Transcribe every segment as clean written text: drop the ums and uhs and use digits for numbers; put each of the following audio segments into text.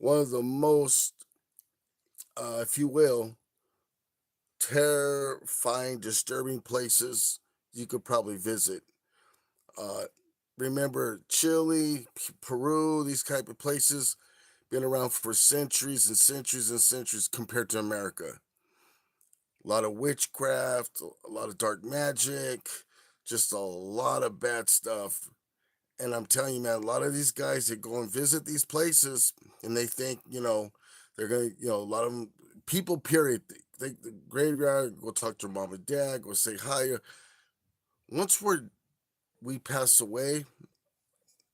one of the most, if you will, terrifying, disturbing places you could probably visit. Uh, Remember Chile, Peru, these type of places been around for centuries and centuries and centuries compared to America. A lot of witchcraft, a lot of dark magic, just a lot of bad stuff. And I'm telling you, man, a lot of these guys that go and visit these places and they think, they're going to, a lot of them, people, period, think the graveyard, go talk to mom and dad, go say hi. Once we pass away,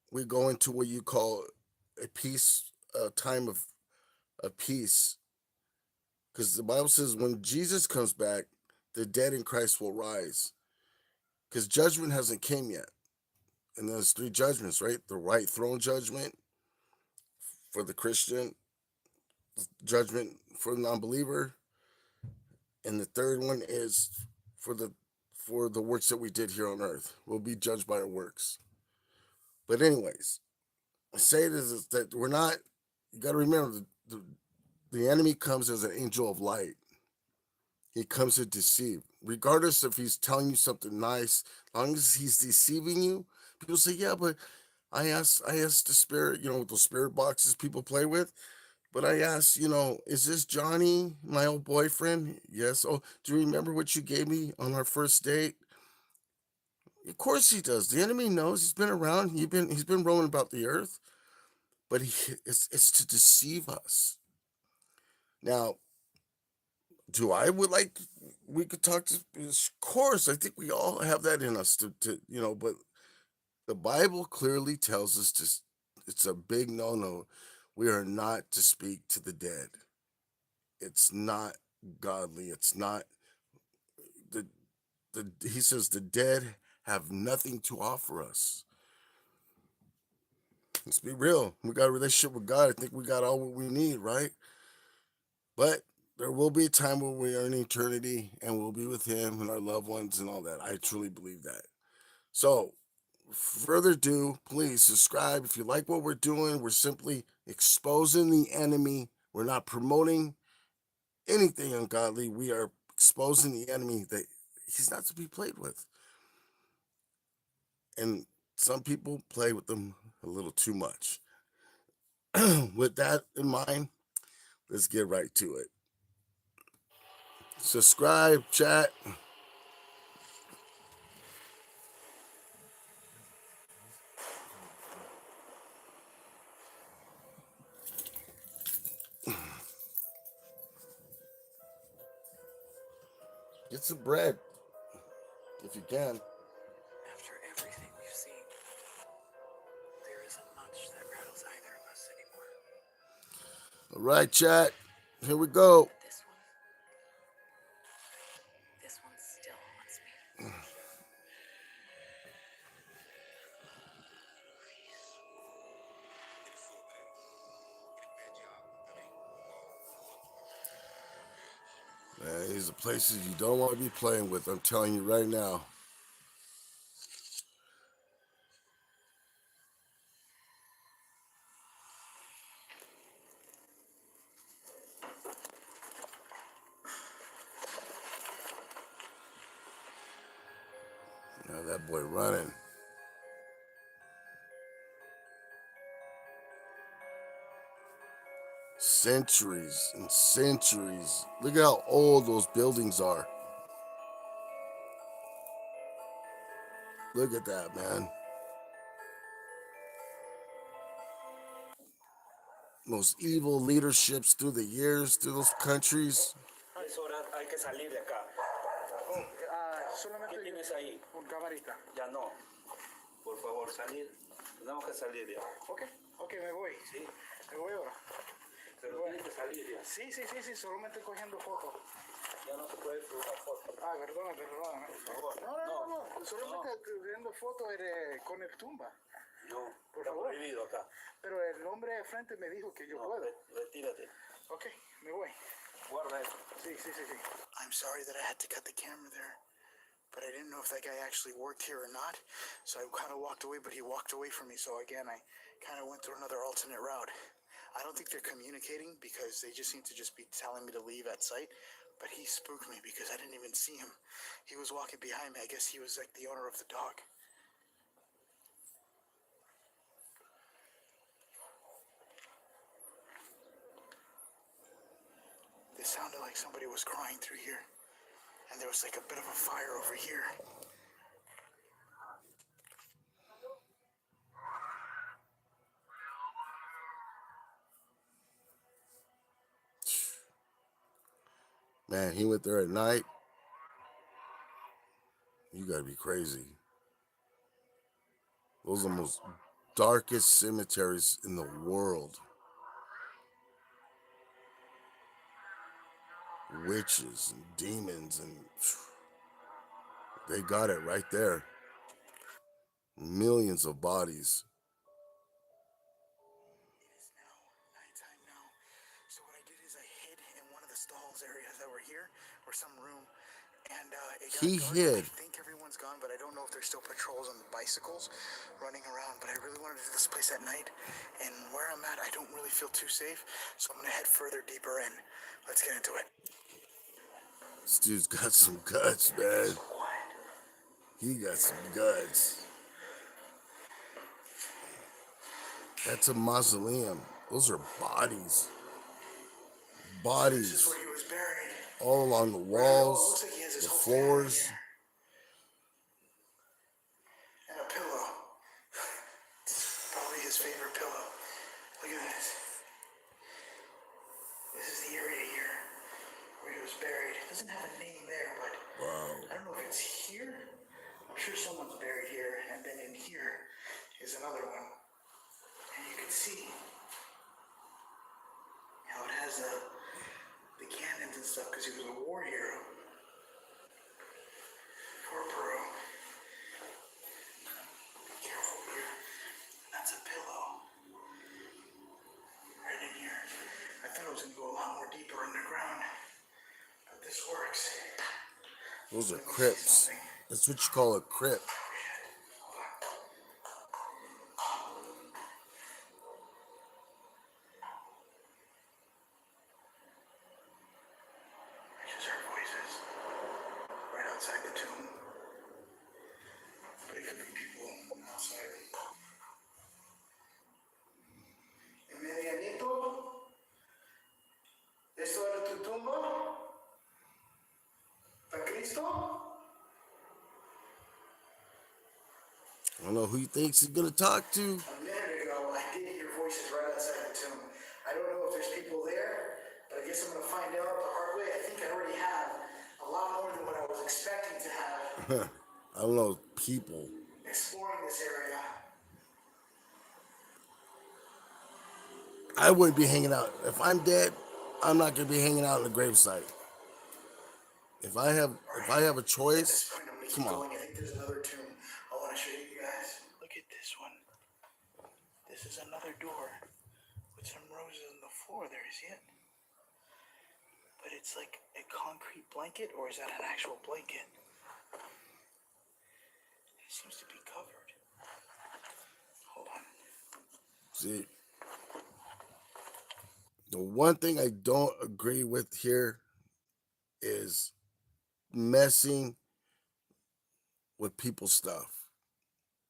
we go into what you call a peace, a time of peace. Because the Bible says when Jesus comes back, the dead in Christ will rise. Because judgment hasn't came yet. And there's three judgments, right? The white throne judgment for the Christian, judgment for the non-believer, and the third one is for the for the works that we did here on earth. We'll be judged by our works. But anyways, I say this is that we're not. You got to remember the enemy comes as an angel of light. He comes to deceive, regardless if he's telling you something nice. As long as he's deceiving you, people say, "Yeah, but I asked the spirit, with those spirit boxes people play with." But I asked, is this Johnny, my old boyfriend? Yes. Oh, do you remember what you gave me on our first date? Of course he does. The enemy knows. He's been around. He's been roaming about the earth, but it's to deceive us. Now, do I would like we could talk to? Of course, I think we all have that in us to. But the Bible clearly tells us to. It's a big no-no. We are not to speak to the dead. It's not godly. It's not the he says the dead have nothing to offer us. Let's be real. We got a relationship with God. I think we got all what we need, right? But there will be a time when we are in eternity and we'll be with Him and our loved ones and all that. I truly believe that. So, further ado, please subscribe if you like what we're doing. We're simply exposing the enemy. We're not promoting anything ungodly. We are exposing the enemy that he's not to be played with. And some people play with them a little too much. With that in mind, let's get right to it. Subscribe, chat. Get some bread if you can. After everything we've seen, there isn't much that rattles either of us anymore. All right, chat. Here we go. But this one still haunts me. Man, these are places you don't want to be playing with. I'm telling you right now. Now that boy running. Centuries and centuries. Look at how old those buildings are. Look at that, man. Most evil leaderships through the years, through those countries. Es hora, hay que salir de acá. Oh, solamente ¿Qué tienes ahí? un camarita. Ya no. Por favor, salir. Tenemos que salir ya. Ok, me voy. Sí. Me voy ahora. Pero tienes que salir ya. Sí, solamente cogiendo fotos. Ya no se puede tomar fotos. Perdóname. Por favor. No. Solamente cogiendo fotos con el tumba. No, Por está favor. prohibido acá. Pero el hombre de frente me dijo que yo No, puedo. retírate. Ok, me voy. Guarda eso. Sí. I'm sorry that I had to cut the camera there. But I didn't know if that guy actually worked here or not. So I kind of walked away, but he walked away from me. So again, I kind of went through another alternate route. I don't think they're communicating because they just seem to just be telling me to leave at sight. But he spooked me because I didn't even see him. He was walking behind me. I guess he was like the owner of the dog. It sounded like somebody was crying through here. And there was like a bit of a fire over here. Man, he went there at night. You gotta be crazy. Those are the most darkest cemeteries in the world. Witches and demons, and they got it right there. Millions of bodies. It is now nighttime now. So what I did is I hid in one of the stalls areas that were here, or some room, and it got He dark. hid. I think everyone's gone, but I don't know if there's still patrols on the bicycles running around. But I really wanted to do this place at night, and where I'm at, I don't really feel too safe. So I'm gonna head further deeper in. Let's get into it. This dude's got some guts, man. He got some guts. That's a mausoleum. Those are bodies. This is Bodies where he was buried. all along the walls, Looks like he has his the whole family floors. here. And a pillow. Probably his favorite pillow. Look at this. This is the area here where he was buried. It doesn't have a name there, but Wow. I don't know if it's here. I'm sure someone's buried here, and then in here is another one. And you can see how it has the cannons and stuff because he was a war hero. Poor Peru. Be careful here. That's a pillow. Right in here. I thought it was going to go a lot more deeper underground, but this works. Those are crypts. That's what you call a crypt. I just heard voices right outside the tomb. But it could be people outside. Medianito, ¿esto era tu tumba? ¿Para Cristo? I don't know who he thinks he's gonna talk to. A minute ago, I did hear voices right outside the tomb. I don't know if there's people there, but I guess I'm going to find out the hard way. I think I already have a lot more than what I was expecting to have I don't know, people. exploring this area. I wouldn't be hanging out. If I'm dead, I'm not gonna be hanging out in the gravesite. If I have a At this choice, point, I'm going to come keep on. going. I think there's another tomb I want to show you guys. Look at this one. This is another door with some roses on the floor there. You see it? But it's like a concrete blanket, or is that an actual blanket? It seems to be covered. Hold on. See, the one thing I don't agree with here is messing with people's stuff.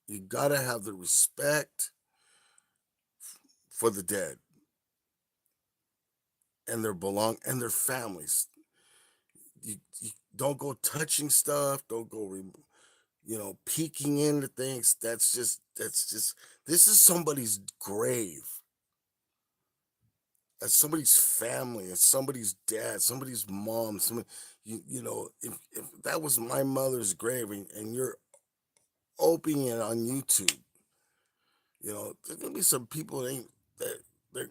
You gotta have the respect for the dead and their families. You don't go touching stuff. Don't go, peeking into things. That's just. This is somebody's grave. That's somebody's family. It's somebody's dad. Somebody's mom. Somebody, if that was my mother's grave and you're opening it on YouTube, there's gonna be some people that ain't that they're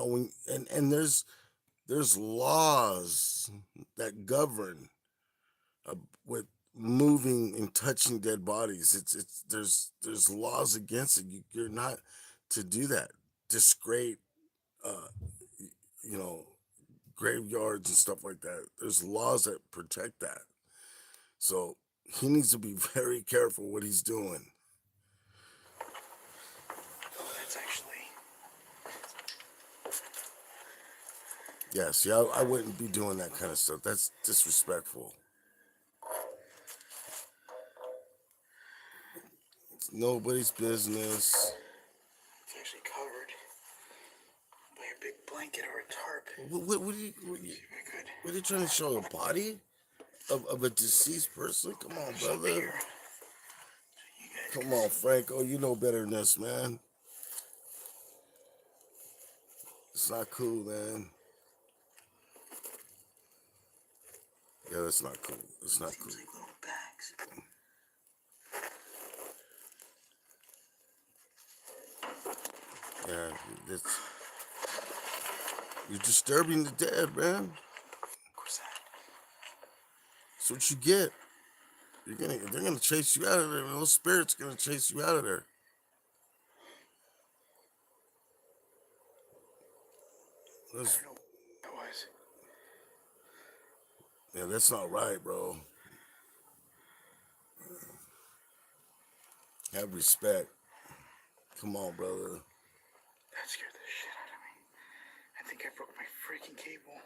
when and there's laws that govern with moving and touching dead bodies. It's there's laws against it. You're not to do that. Disgrace, uh, you know, graveyards and stuff like that. There's laws that protect that. So he needs to be very careful what he's doing. Oh, that's actually Yeah, see, I wouldn't be doing that kind of stuff. That's disrespectful. It's nobody's business. It's actually covered by a big blanket or a tarp. What See if I could. are you trying to show? A body of a deceased person? Come on, There's up brother. here so you guys Come can on, see. Franco. You know better than this, man. It's not cool, man. Yeah, that's not cool. It's not cool. Seems like little bags. Yeah, it's you're disturbing the dead, man. What's that? That's what you get. They're gonna chase you out of there. Those spirits gonna chase you out of there. I That's, don't know what that was. yeah, that's not right, bro. Have respect. Come on, brother. That scared the shit out of me. I think I broke my freaking cable.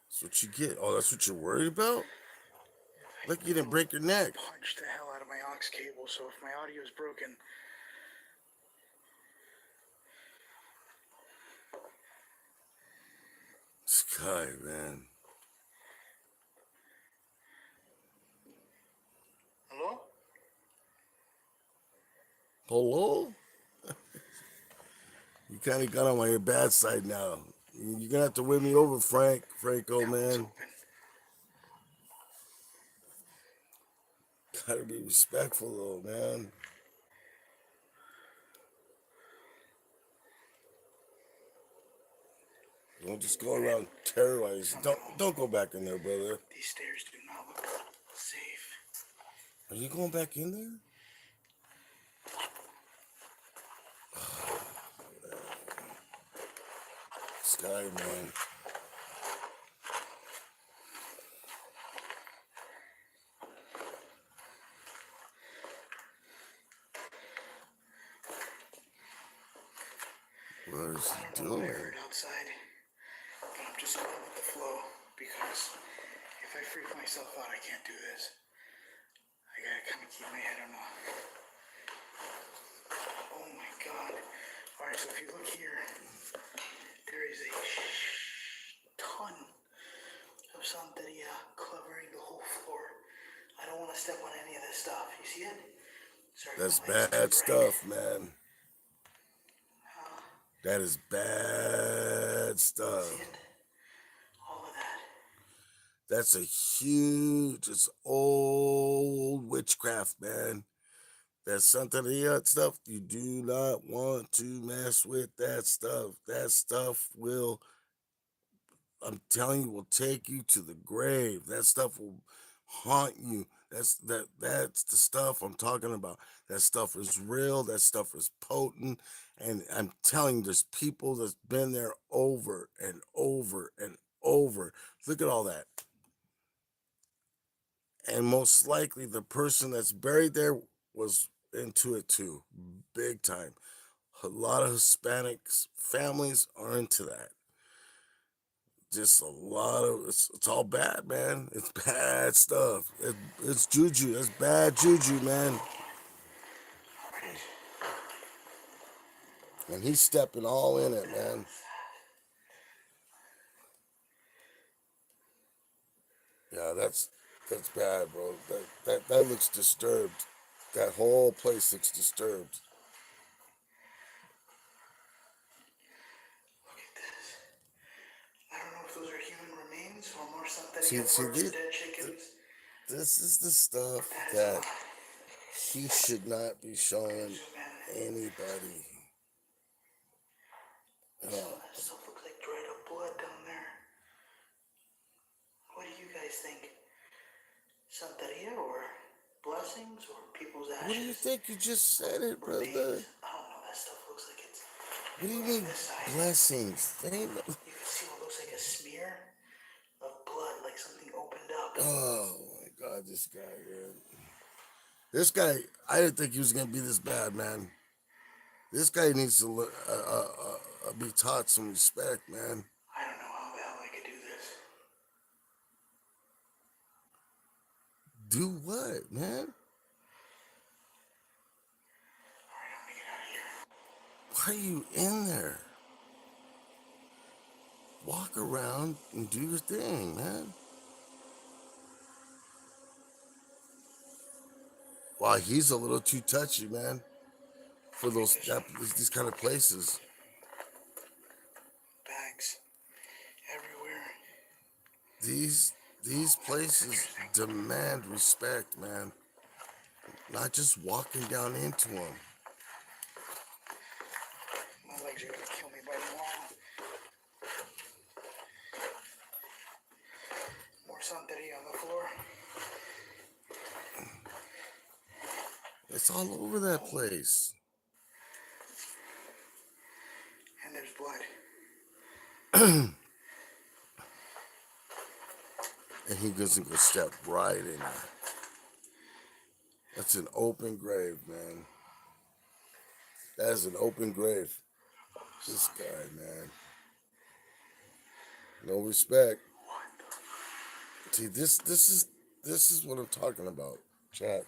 That's what you get. Oh, that's what you're worried about? I Look, you didn't break your neck. punched the hell out of my aux cable, so if my audio is broken, Sky, man. hello? Hello? You kind of got on my bad side now. You're gonna have to win me over, Franco, That one's man. open. Gotta be respectful, though, man. Don't just go around terrorizing. Don't go back in there, brother. These stairs do not look safe. Are you going back in there? Sky, man. What is I he don't know what I doing? heard outside, but I'm just going with the flow because if I freak myself out, I can't do this. I gotta kind of keep my head on the. Oh my god. Alright, so if you look here, there is a ton of santeria covering the whole floor. I don't want to step on any of this stuff. You see it? Sorry, That's my light's too bad bright. stuff, man. That is bad See stuff. it? All of that. That's a huge, it's old witchcraft, man. That Santeria stuff, you do not want to mess with that stuff. That stuff will, I'm telling you, will take you to the grave. That stuff will haunt you. That's the stuff I'm talking about. That stuff is real. That stuff is potent. And I'm telling you, there's people that's been there over and over and over. Look at all that. And most likely the person that's buried there was into it too, big time. A lot of Hispanics families are into that. Just a lot of it's all bad, man. It's bad stuff. It's juju. That's bad juju, man. Alright. And he's stepping all in it, man. Yeah, that's bad, bro. That looks disturbed. That whole place looks disturbed. Look at this. I don't know if those are human remains or more See, santeria see, parts of this, dead chickens. this is the stuff That is a that lot. he should not be showing Zoom in. anybody. Some of that stuff looks like dried up blood down there. What do you guys think? Santeria or blessings or people's ashes? What do you think? You just said it, brother. Remains? I don't know. That stuff looks like it's. What do you Look mean on this side. blessings? They ain't no, You can see what looks like a smear of blood, like something opened up. oh my God, this guy, man. This guy, I didn't think he was gonna be this bad, man. This guy needs to be taught some respect, man. Do what, man? Alright, I'm gonna get out of here. Why are you in there? Walk around and do your thing, man. Wow, he's a little too touchy, man, for these kind of places. Bags everywhere. These places demand respect, man. Not just walking down into them. My legs are gonna kill me by tomorrow. More santeria on the floor. It's all over that place. And there's blood. And he doesn't go step right in there. That's an open grave, man. That is an open grave. This guy, man. No respect. See, this is what I'm talking about, chat.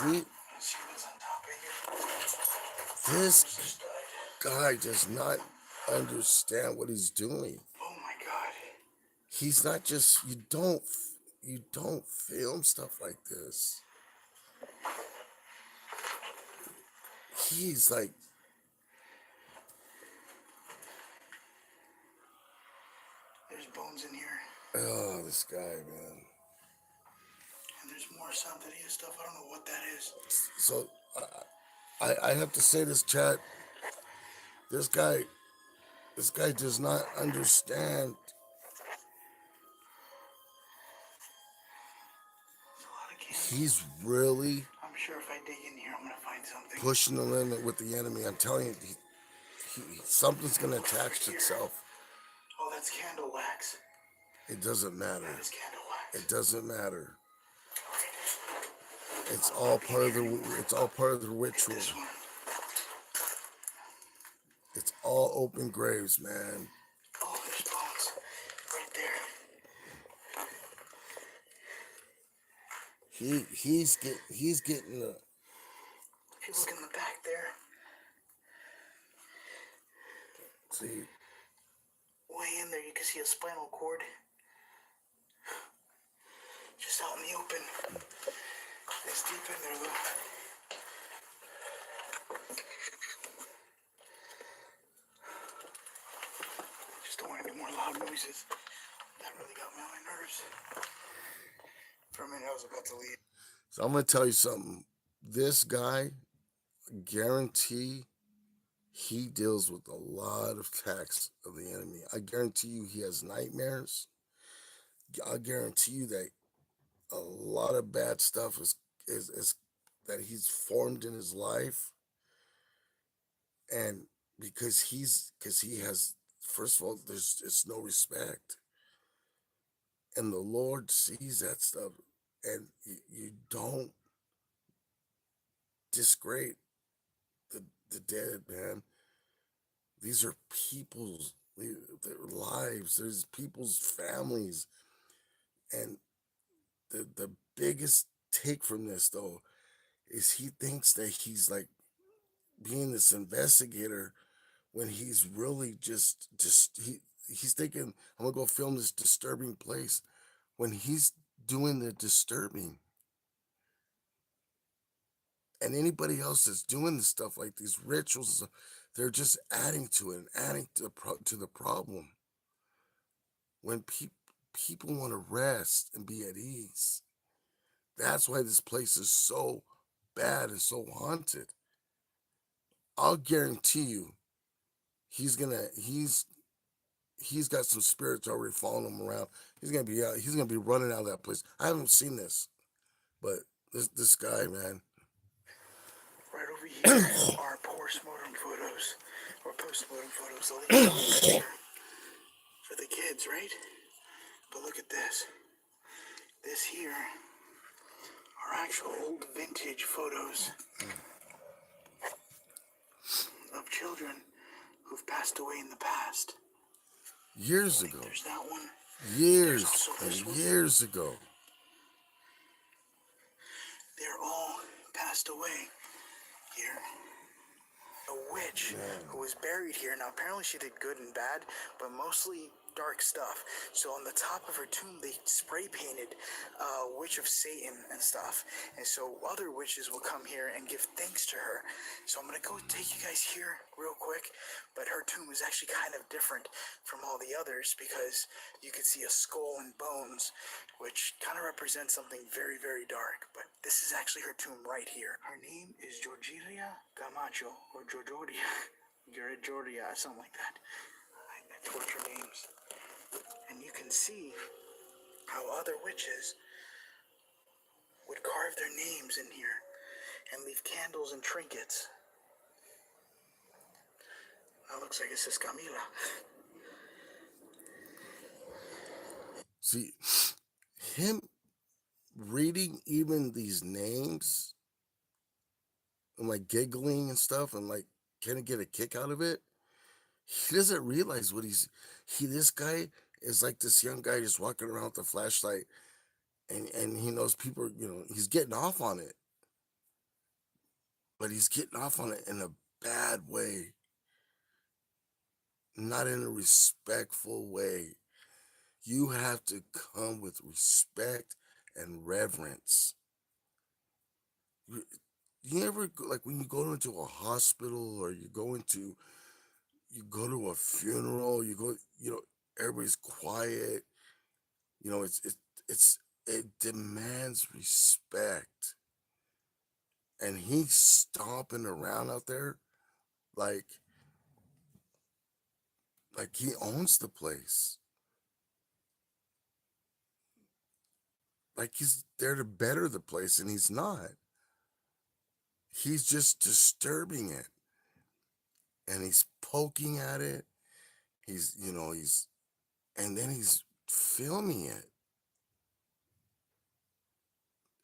Let's see what's on top of here. This Just died. guy does not understand what he's doing. Oh my god. He's not just you don't film stuff like this. He's like, There's bones in here. oh, this guy, man. And there's more santeria stuff. I don't know what that is. So I have to say this, chat. This guy does not understand. There's a lot of candy. He's really I'm sure if I dig in here, I'm gonna find something. pushing the limit with the enemy. I'm telling you, something's gonna attach itself. Oh, that's candle wax. It doesn't matter. That is candle wax. It doesn't matter. It's all part of the ritual. This one. It's all open graves, man. Oh, there's bones right there. He's getting the. If you look in the back there, See, way in there, you can see a spinal cord. Just out in the open. It's deep in there, though. Just don't want any more loud noises. That really got me on my nerves. For a minute, I was about to leave. so I'm gonna tell you something. This guy, guarantee, he deals with a lot of attacks of the enemy. I guarantee you, he has nightmares. I guarantee you that a lot of bad stuff is that he's formed in his life, and because he has, first of all, it's no respect, and the Lord sees that stuff, and you don't disgrade the dead, man. These are people's their lives. There's people's families, and the biggest take from this though is he thinks that he's like being this investigator when he's really just he's thinking, I'm gonna go film this disturbing place, when he's doing the disturbing. And anybody else that's doing this stuff like these rituals, they're just adding to it and adding to the problem. When people want to rest and be at ease, that's why this place is so bad and so haunted. I'll guarantee you, he's got some spirits already following him around. He's gonna be out. He's gonna be running out of that place. I haven't seen this, but this guy, man. Right over here are postmortem photos, or postmortem photos. I'll leave it here for the kids, right? But look at this. This here are actual old vintage photos of children who've passed away in the past. Years ago. There's that one. Years There's also this and one. years ago. they're all passed away here. A witch who was buried here. Now, apparently she did good and bad, but mostly dark stuff. So on the top of her tomb, they spray painted Witch of Satan and stuff. And so other witches will come here and give thanks to her. So I'm going to go take you guys here real quick. But her tomb is actually kind of different from all the others because you can see a skull and bones, which kind of represents something very, very dark. But this is actually her tomb right here. Her name is Georgia Camacho, or Georgia, something like that. I torture names. And you can see how other witches would carve their names in here and leave candles and trinkets. That looks like it says Camila. See, him reading even these names and like giggling and stuff and like kind of get a kick out of it. He doesn't realize what this guy is like this young guy just walking around with a flashlight and he knows people, he's getting off on it. But he's getting off on it in a bad way. Not in a respectful way. You have to come with respect and reverence. You ever, like when you go into a hospital or you go to a funeral, everybody's quiet. It demands respect. And he's stomping around out there like he owns the place. Like he's there to better the place, and he's not. He's just disturbing it. And he's poking at it. And then he's filming it.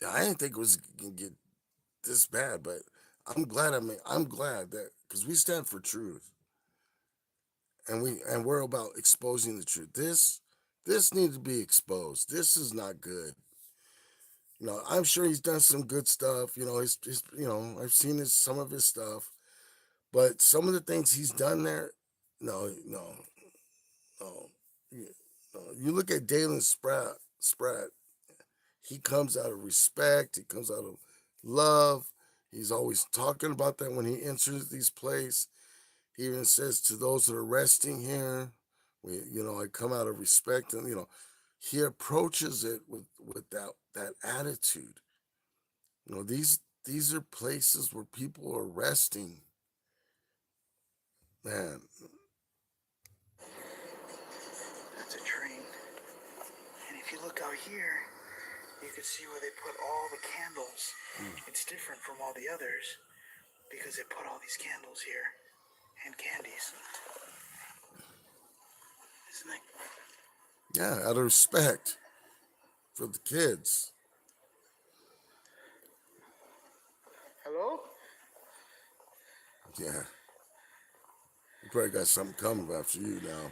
I didn't think it was gonna get this bad, but I'm glad that because we stand for truth. And we're about exposing the truth. This needs to be exposed. This is not good. I'm sure he's done some good stuff. I've seen some of his stuff, but some of the things he's done there, no, no, no. You look at Dalen Spratt. He comes out of respect. He comes out of love. He's always talking about that when he enters these places. He even says to those that are resting here, I come out of respect, and he approaches it with that attitude. These are places where people are resting. Man, That's a train. And if you look out here, you can see where they put all the candles. It's different from all the others because they put all these candles here and candies. Isn't that? yeah, out of respect for the kids. Hello? Yeah. You probably got something coming after you now.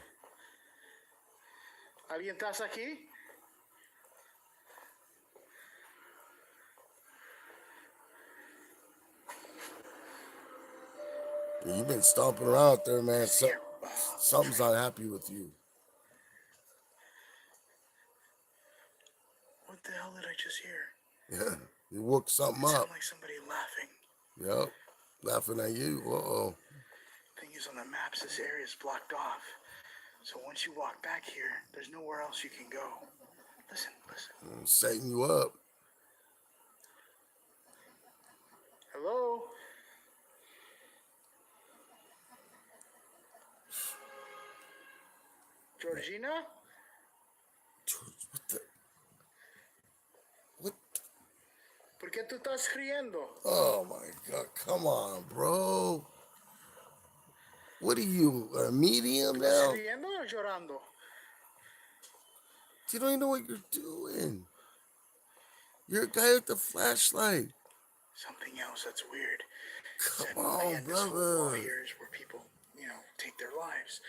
¿Alguien estás aquí? You've been stomping around out there, man. Something's not happy with you. What the hell did I just hear? Yeah, you woke something It up. sounded like somebody laughing. Yep, laughing at you. Uh-oh. Thing is, on the maps, this area is blocked off. So once you walk back here, there's nowhere else you can go. Listen. I'm setting you up. Hello? Georgina? What the? What? ¿Por qué tú estás riendo? Oh my God! Come on, bro. What are you, a medium ¿Estás now? riendo o llorando? You don't even know what you're doing. You're a guy with the flashlight. Something else that's weird. Come on, This whole wall brother. here is where people, take their lives.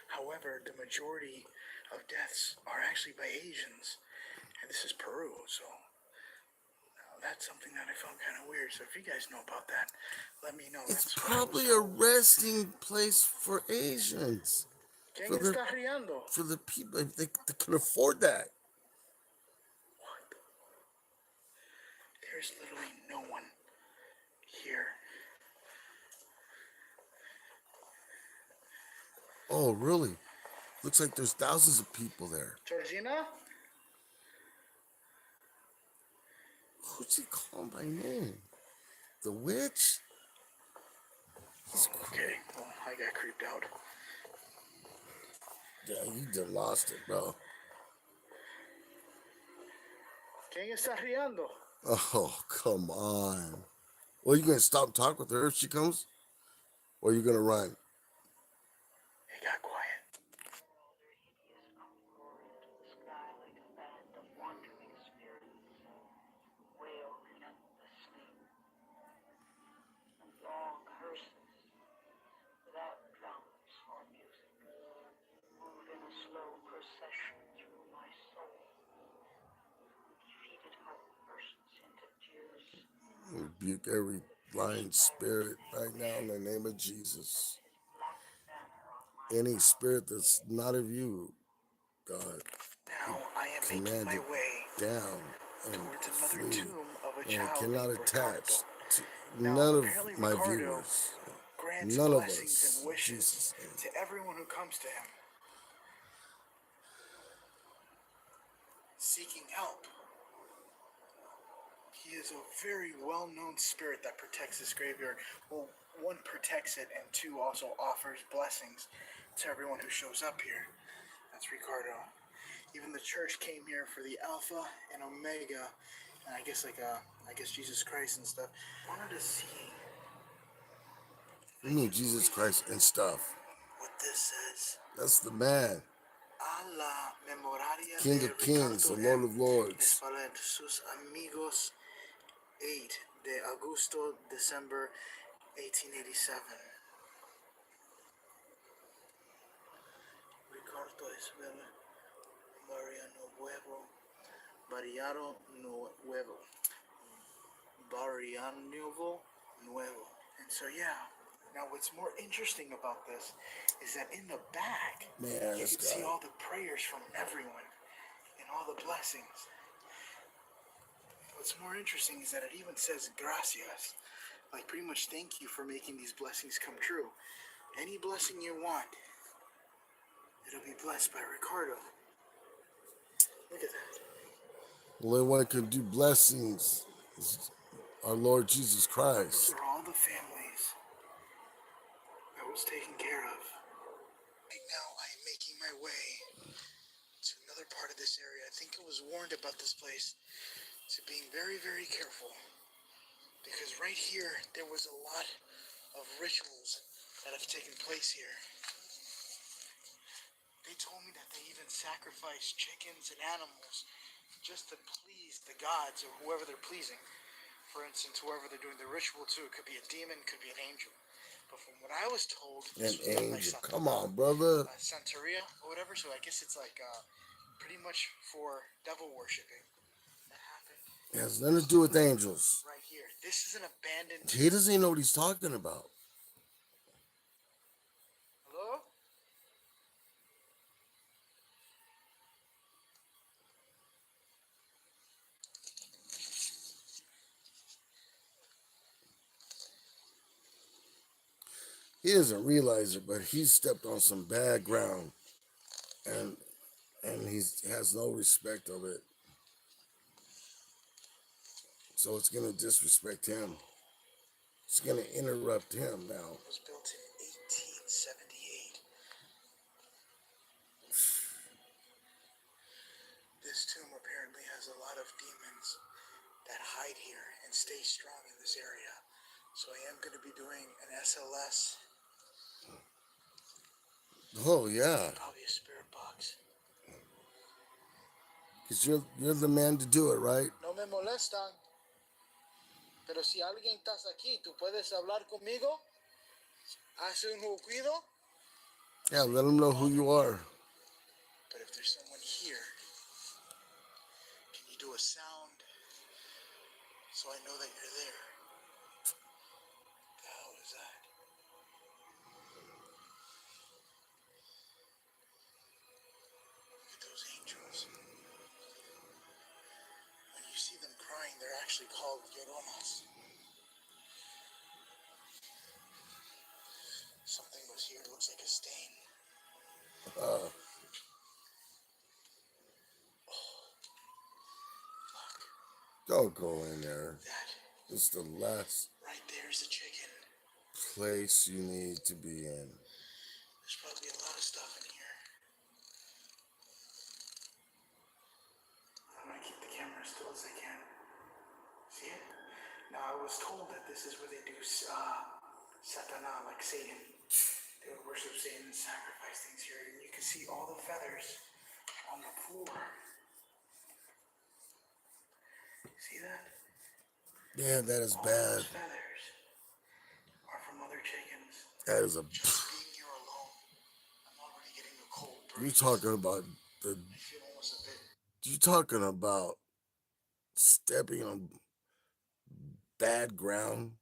However, the majority of deaths are actually by Asians. And this is Peru, so that's something that I found kind of weird. So if you guys know about that, let me know. It's That's what I was probably a told. resting place for Asians. ¿Quién For está riendo? for the people, if they can afford that. What? There's literally no one here. Oh, really? Looks like there's thousands of people there. Georgina? Who's he calling by name? The witch? Okay, well, I got creeped out. Yeah, you just lost it, bro. ¿Quién está riendo? Oh, come on. Well, you gonna stop and talk with her if she comes? Or are you gonna run? It got quiet. Their hideous uproar into the sky like a band of wandering spirits wail relentlessly. And long hearses, without drums or music, move in a slow procession through my soul. Defeated hope bursts into tears. Rebuke every lying spirit right now in the name of Jesus. Black banner on my Any spirit that's not of you, God, Now I am making command my it way down and towards another flee. tomb of a And it child cannot named Ricardo. attach to Now, none of apparently my Ricardo viewers. grants None of blessings us. and wishes Jesus' name. to everyone who comes to him, seeking help. He is a very well-known spirit that protects this graveyard. Well, one, protects it, and two, also offers blessings to everyone who shows up here. That's Ricardo. Even the church came here for the Alpha and Omega, and I guess Jesus Christ and stuff. I wanted to see You mean Jesus Christ and stuff. what this says. That's the man. A la memoraria King de of Kings, the Ricardo Lord M. of Lords. Espalet, sus amigos 8 de Agosto, December 1887. Ricardo Isabel Mariano Nuevo, Barriano Nuevo, Barriano Nuevo. And so, yeah. Now, what's more interesting about this is that in the back, Man, you this can see guy. all the prayers from everyone and all the blessings. What's more interesting is that it even says gracias, like pretty much thank you for making these blessings come true. Any blessing you want, it'll be blessed by Ricardo. Look at that. The only one can do blessings is our Lord Jesus Those Christ. are all the families I was taken care of. Right now, I am making my way to another part of this area. I think I was warned about this place, so being very, very careful. Because right here, there was a lot of rituals that have taken place here. They told me that they even sacrifice chickens and animals just to please the gods or whoever they're pleasing. For instance, whoever they're doing the ritual to, it could be a demon, could be an angel. But from what I was told, An this was done by angel. Come on, brother. Santeria or whatever. So I guess it's like pretty much for devil worshipping. That happened. It has nothing to do with angels. Right here. This is an abandoned. He doesn't even know what he's talking about. Hello? He doesn't realize it, but he's stepped on some bad ground, and he has no respect of it. So it's gonna disrespect him. It's gonna interrupt him now. It was built in 1878. This tomb apparently has a lot of demons that hide here and stay strong in this area. So I am going to be doing an SLS, Oh yeah, probably a spirit box. because you're the man to do it, right? No me molestan, pero si alguien estás aquí, tú puedes hablar conmigo. Hace un ruido. Yeah, let him know who you are. But if there's someone here, can you do a sound called lloronas. Something was here. Looks like a stain. Uh, don't go in there. That It's the last right there's the chicken. place you need to be in. There's probably a lot of stuff in here. I'm gonna keep the camera as still as I can. See it? Now I was told that this is where they do satana, like Satan. They would worship Satan and sacrifice things here, and you can see all the feathers on the floor. See that? Yeah, that is All bad. those feathers are from other chickens. That is a. Just being here alone, I'm already getting a cold You breeze. talking about the? I feel almost a bit. You talking about stepping on bad ground,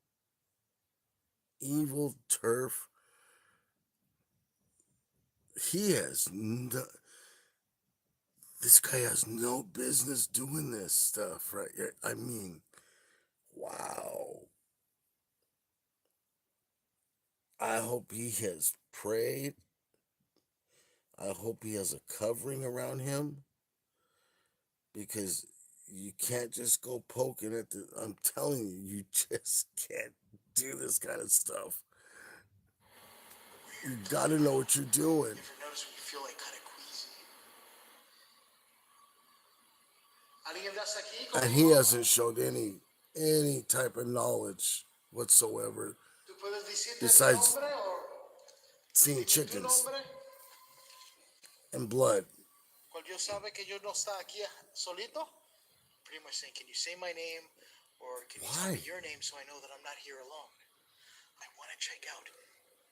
evil turf? He has no. This guy has no business doing this stuff, right? I mean, wow. I hope he has prayed. I hope he has a covering around him because you can't just go poking at the. I'm telling you, you just can't do this kind of stuff. You got to know what you're doing. If you notice when you feel like kind of queasy. ¿Alguien das aquí And he hasn't showed any type of knowledge whatsoever ¿Tú puedes decirte besides mi nombre o seeing dime tu chickens nombre? and blood. Cual yo sabe que yo no está aquí solito. Pretty much saying, can you say my name or can you tell Why? me your name so I know that I'm not here alone? I want to check out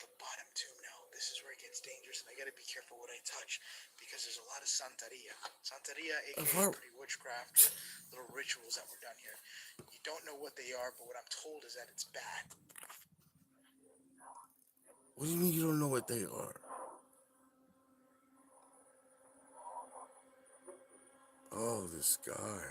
the bottom tomb now. This is where it gets dangerous, and I got to be careful what I touch because there's a lot of santeria. Santeria, aka pretty witchcraft, little rituals that were done here. You don't know what they are, but what I'm told is that it's bad. What do you mean you don't know what they are? Oh, this guy.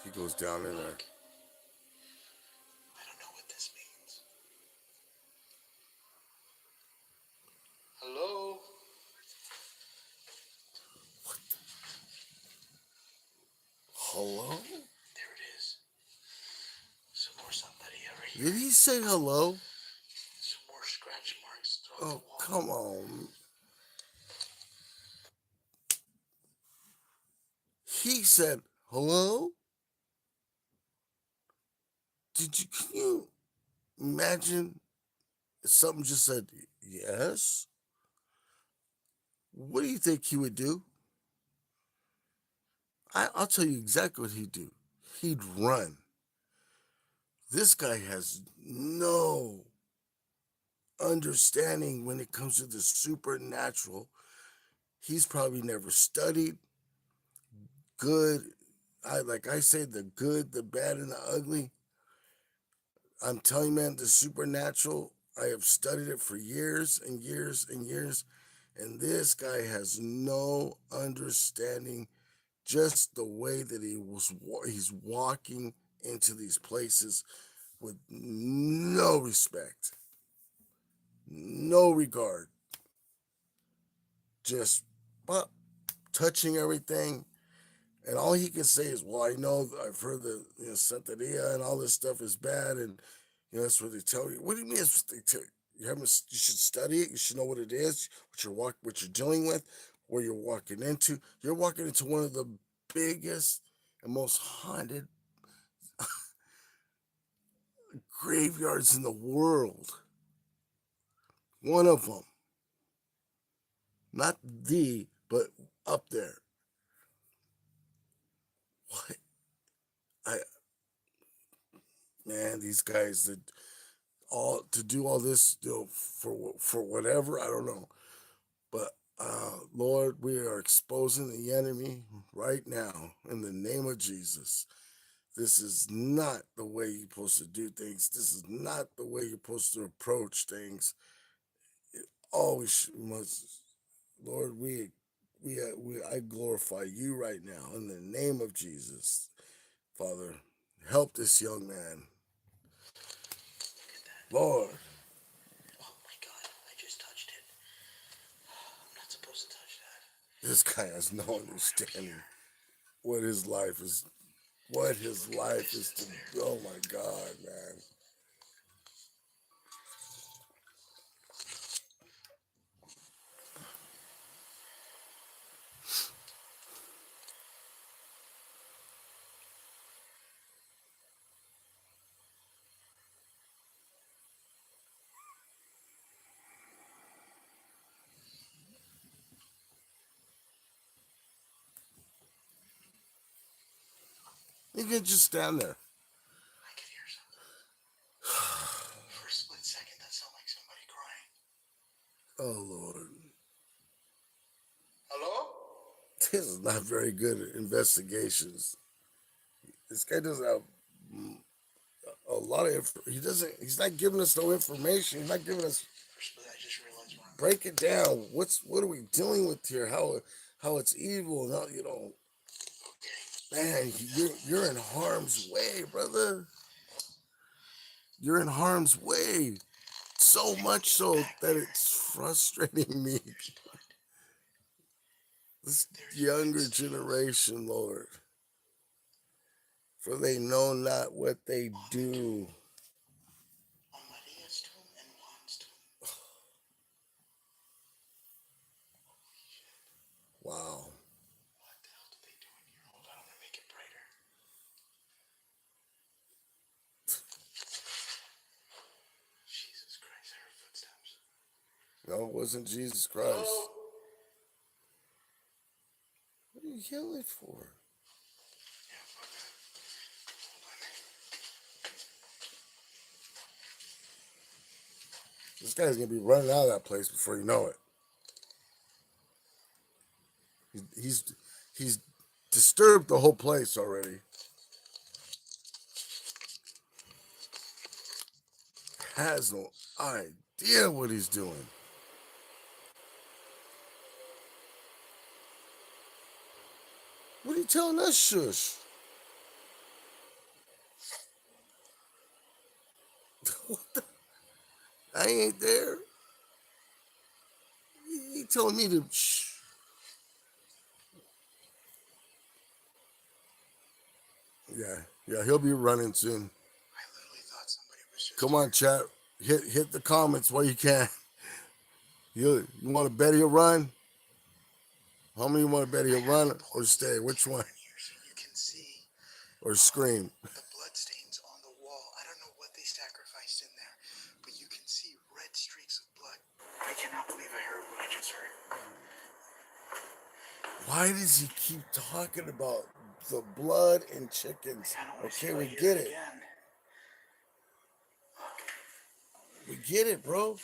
He goes down in there. I don't know what this means. Hello? Hello? There it is. Some more santeria right here. Did he say hello? Some more scratch marks throughout Oh, the wall. come on. He said hello? Can you imagine if something just said yes? What do you think he would do? I'll tell you exactly what he'd do. He'd run. This guy has no understanding when it comes to the supernatural. He's probably never studied good. Like I say, the good, the bad, and the ugly. I'm telling you, man, the supernatural, I have studied it for years and years and years. And this guy has no understanding, just the way that he's walking into these places with no respect, no regard, just touching everything. And all he can say is, well, I know, I've heard that, Santeria and all this stuff is bad. And, that's what they tell you. What do you mean that's what they tell you? You should study it. You should know what it is, what you're dealing with, where you're walking into. You're walking into one of the biggest and most haunted graveyards in the world. One of them. Not but up there. What? Man, these guys that to do all this, for whatever, I don't know. But Lord, we are exposing the enemy right now in the name of Jesus. This is not the way you're supposed to do things. This is not the way you're supposed to approach things. Always must, Lord, I glorify you right now in the name of Jesus. Father, help this young man. Look at that. Lord, Oh my God, I just touched it. I'm not supposed to touch that. this guy has no There's more right up understanding here. what his life is, what his Look at the life is to. distance there. Oh my God, man. You can just stand there. I could hear something. For a split second, that sounded like somebody crying. Oh Lord, Hello? this is not very good at investigations. This guy doesn't have a lot of. He doesn't. He's not giving us no information. He's not giving us. For a split, I just realized where I'm Break it down. What are we dealing with here? How it's evil? And how, okay. man, you're in harm's way, brother. You're in harm's way. So Take a look much at the so back that there. it's frustrating me. There's blood. This There's red younger stains generation, Lord, for they know not what they on the tomb. do. On Maria's tomb and Juan's tomb. Wow. What the hell did they do in here? Hold on, I'm gonna make it brighter. Jesus Christ, I heard footsteps. No, it wasn't Jesus Christ. Hello? What are you yelling for? Yeah, fuck that. Hold on. This guy's gonna be running out of that place before you know it. He's disturbed the whole place already. Has no idea what he's doing. What are you telling us, shush? What the? I ain't there. You telling me to shh? Yeah, he'll be running soon. I literally thought somebody was just Come here. on, chat. Hit the comments while you can. You want to bet he'll run? How many you want to bet he'll run or stay? Which one? In here so you can see Or scream? the blood stains on the wall. I don't know what they sacrificed in there, but you can see red streaks of blood. I cannot believe I heard what I just heard. Why does he keep talking about the blood and chickens? I don't want to see Okay, if I we hear get it it. again. Look, We get it, bro.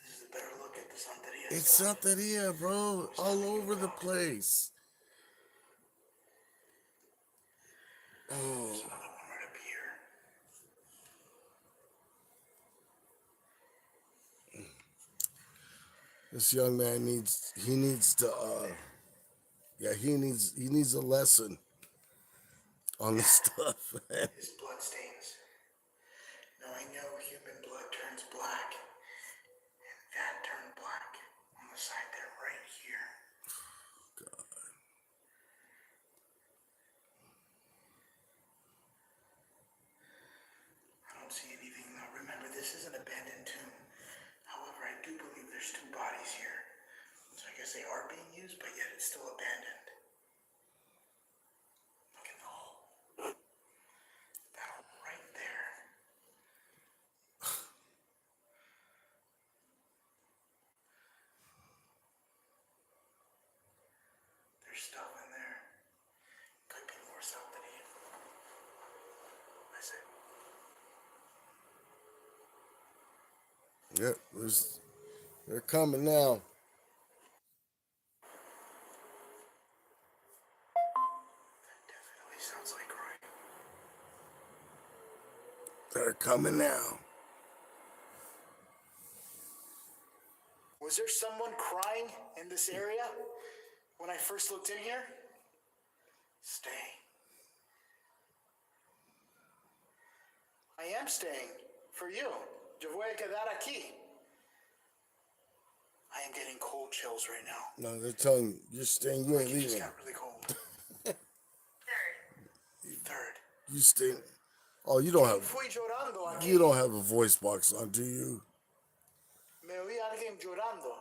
this is a better look at the Santeria It's stuff. Santeria, bro. All over the place. There's Oh, another one right up here. this young man needs to yeah, he needs a lesson on this stuff, man. His blood stains. Now I know human blood turns black. And that turned black on the side there right here. I don't see anything though. Remember, this is an abandoned tomb. However, I do believe there's two bodies here. So I guess they are being used, but yet it's still abandoned. Look at the hole. That hole right there. There's stuff in there. Could be more stuff that he. Listen. Yep, they're coming now. They're coming now. Was there someone crying in this area when I first looked in here? Stay. I am staying for you. Yo voy a quedar aquí. I am getting cold chills right now. No, they're telling you, you're staying, you ain't It just leaving. got really cold. Third. You stay. Oh, you don't have Fui llorando aquí. you don't have a voice box on, do you? Me oí a alguien llorando.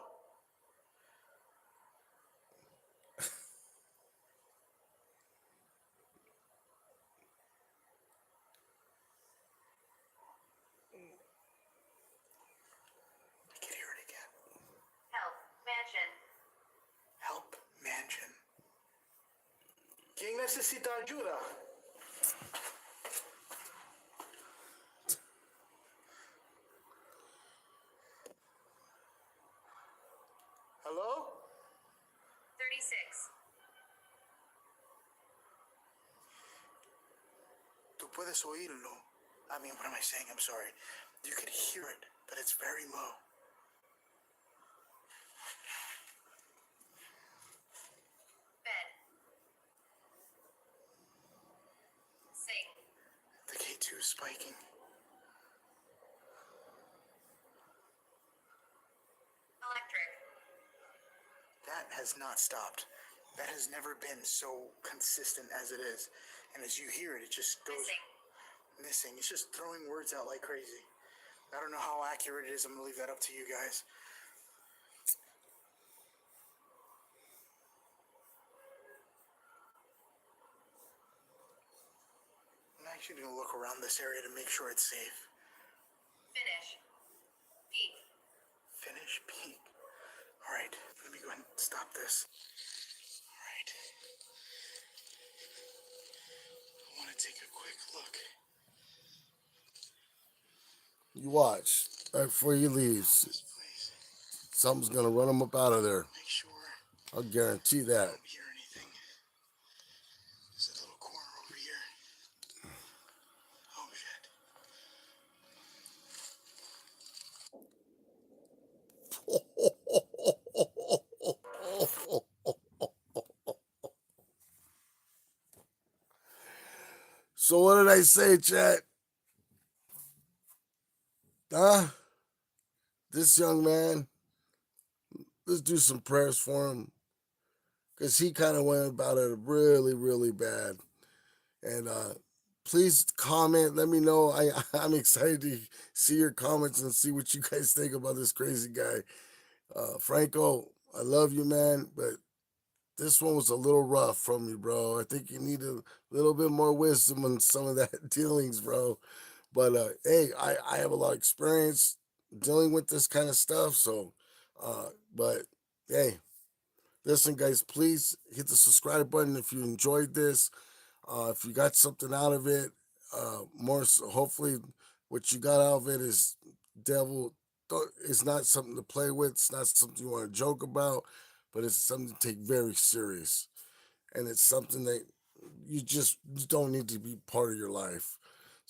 I can hear it again. Help. Mansion. Help Mansion. ¿Quién necesita ayuda? Hello? 36. Tú puedes oírlo. I mean, what am I saying? I'm sorry. You could hear it, but it's very low. Bed. Sink. The K2 is spiking. Electric. That has not stopped. That has never been so consistent as it is. And as you hear it, it just goes Missing. missing. It's just throwing words out like crazy. I don't know how accurate it is. I'm going to leave that up to you guys. I'm actually going to look around this area to make sure it's safe. Finish. Peak. Finish peak. All right, let me go ahead and stop this. All right. I want to take a quick look. You watch right before you leave. This place. Something's gonna run them up out of there. Make sure I'll guarantee I that. don't hear anything. There's a little corner over here. Oh shit. So what did I say, chat? Huh? This young man, let's do some prayers for him. Because he kind of went about it really, really bad. And please comment. Let me know. I'm excited to see your comments and see what you guys think about this crazy guy. Franco, I love you, man. But this one was a little rough from you, bro. I think you need a little bit more wisdom on some of that dealings, bro. But hey, I have a lot of experience dealing with this kind of stuff. So, but hey, listen, guys, please hit the subscribe button if you enjoyed this. If you got something out of it, more so, hopefully, what you got out of it is devil. It's not something to play with. It's not something you want to joke about, but it's something to take very serious, and it's something that you just don't need to be part of your life.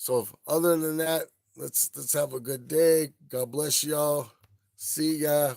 So, other than that, let's have a good day. God bless y'all. See ya.